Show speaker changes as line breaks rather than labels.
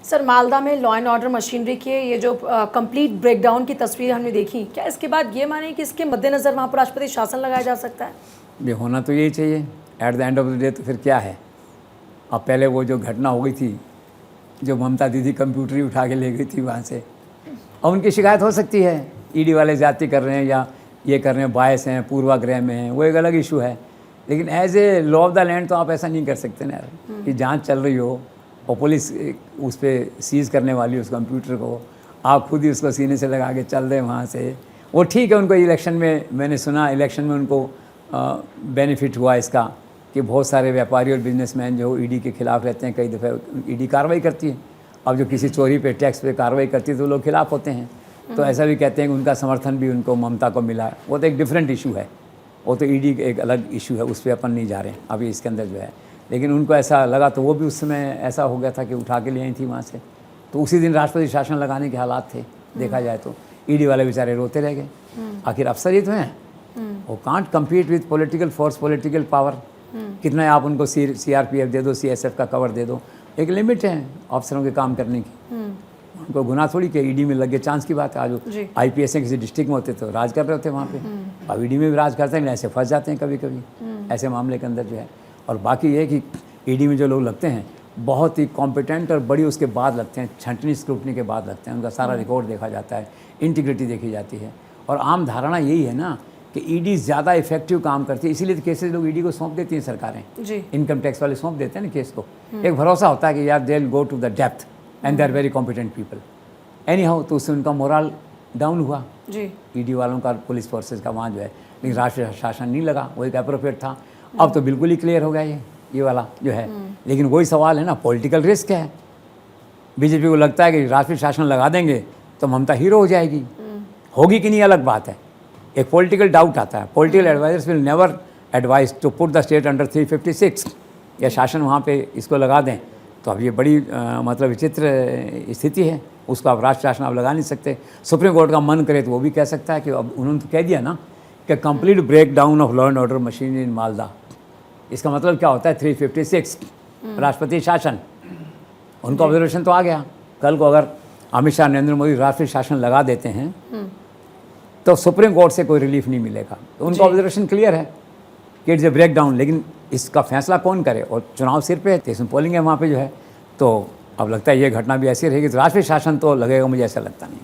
Sir, Malda में law and order machinery के ये जो कंप्लीट ब्रेकडाउन की तस्वीर हमने देखी, क्या इसके बाद ये माने कि इसके मद्देनज़र वहाँ पर राष्ट्रपति शासन लगाया जा सकता है?
ये होना तो यही चाहिए at the end of the day. तो फिर क्या है, अब पहले वो जो घटना हो गई थी, जो ममता दीदी कंप्यूटर ही उठा के ले गई थी वहाँ से, और उनकी शिकायत हो सकती है, ईडी वाले ज़्यादती कर रहे हैं या ये कर रहे हैं, बायस हैं, पूर्वाग्रह में हैं, वो एक अलग इशू है। लेकिन as a law of the land तो आप ऐसा नहीं कर सकते ना कि जांच चल रही हो और पुलिस उस पर सीज़ करने वाली उस कंप्यूटर को, आप खुद ही उसको सीने से लगा के चल रहे हैं वहाँ से। वो ठीक है, उनको इलेक्शन में, मैंने सुना इलेक्शन में उनको बेनिफिट हुआ इसका कि बहुत सारे व्यापारी और बिजनेसमैन जो ईडी के खिलाफ रहते हैं, कई दफ़े ईडी कार्रवाई करती है। अब जो किसी चोरी पे, टैक्स पे कार्रवाई करती है तो लोग खिलाफ होते हैं, तो ऐसा भी कहते हैं कि उनका समर्थन भी उनको, ममता को मिला। वो तो एक डिफरेंट इशू है, वो तो ईडी एक अलग इशू है, उस पर अपन नहीं जा रहे हैं अभी इसके अंदर जो है। लेकिन उनको ऐसा लगा तो वो भी उस समय ऐसा हो गया था कि उठा के ले आई थी वहाँ से, तो उसी दिन राष्ट्रपति शासन लगाने के हालात थे। देखा जाए तो ईडी वाले बेचारे रोते रह गए। आखिर अफसर ही तो हैं, वो can't compete with political force, political power. कितना आप उनको CRPF दे दो, CSF का कवर दे दो, एक लिमिट है अफसरों के काम करने की। उनको गुनाह थोड़ी कि ईडी में लगे, चांस की बात है। आज IPS किसी डिस्ट्रिक्ट में होते तो राज कर रहे होते वहाँ पे, अब ईडी में भी राज करते हैं, ऐसे फंस जाते हैं कभी कभी ऐसे मामले के अंदर जो है। और बाकी ये कि ईडी में जो लोग लगते हैं बहुत ही कॉम्पिटेंट और बड़ी उसके बाद लगते हैं, छंटनी स्क्रूटनी के बाद लगते हैं, उनका सारा रिकॉर्ड देखा जाता है, इंटीग्रिटी देखी जाती है। और आम धारणा यही है ना कि ईडी ज़्यादा इफेक्टिव काम करती है, इसीलिए तो केसेस लोग ईडी को सौंप देती हैं सरकारें, इनकम टैक्स वाले सौंप देते हैं ना केस को। एक भरोसा होता है कि यार they will go to the depth and they are very competent people. Anyhow, तो उससे उनका मोरल डाउन हुआ ईडी वालों का, पुलिस फोर्सेज का वहाँ जो है। लेकिन राष्ट्रीय शासन नहीं लगा, वो एक अप्रोप्रिएट था। अब तो बिल्कुल ही क्लियर हो गया ये वाला जो है। लेकिन वही सवाल है ना, पॉलिटिकल रिस्क है। बीजेपी को लगता है कि राष्ट्रीय शासन लगा देंगे तो ममता हीरो हो जाएगी, होगी कि नहीं अलग बात है। एक पॉलिटिकल डाउट आता है, political advisers will never advise to put the state under 356 या शासन वहाँ पे इसको लगा दें। तो अब ये बड़ी मतलब विचित्र स्थिति है, उसको अब राष्ट्र शासन आप लगा नहीं सकते। सुप्रीम कोर्ट का मन करे तो वो भी कह सकता है कि अब उन्होंने तो कह दिया ना कि complete break down of law and order machine in Malda. इसका मतलब क्या होता है 356 राष्ट्रपति शासन, उनका ऑब्जर्वेशन तो आ गया। कल को अगर अमित शाह, नरेंद्र मोदी राष्ट्रीय शासन लगा देते हैं तो सुप्रीम कोर्ट से कोई रिलीफ नहीं मिलेगा। तो उनका ऑब्जर्वेशन क्लियर है कि इट्स ए ब्रेक डाउन। लेकिन इसका फैसला कौन करे, और चुनाव सिर पे है, इसमें पोलिंग है वहाँ पे जो है। तो अब लगता है ये घटना भी ऐसी रहेगी तो राष्ट्रीय शासन तो लगेगा, मुझे ऐसा लगता नहीं।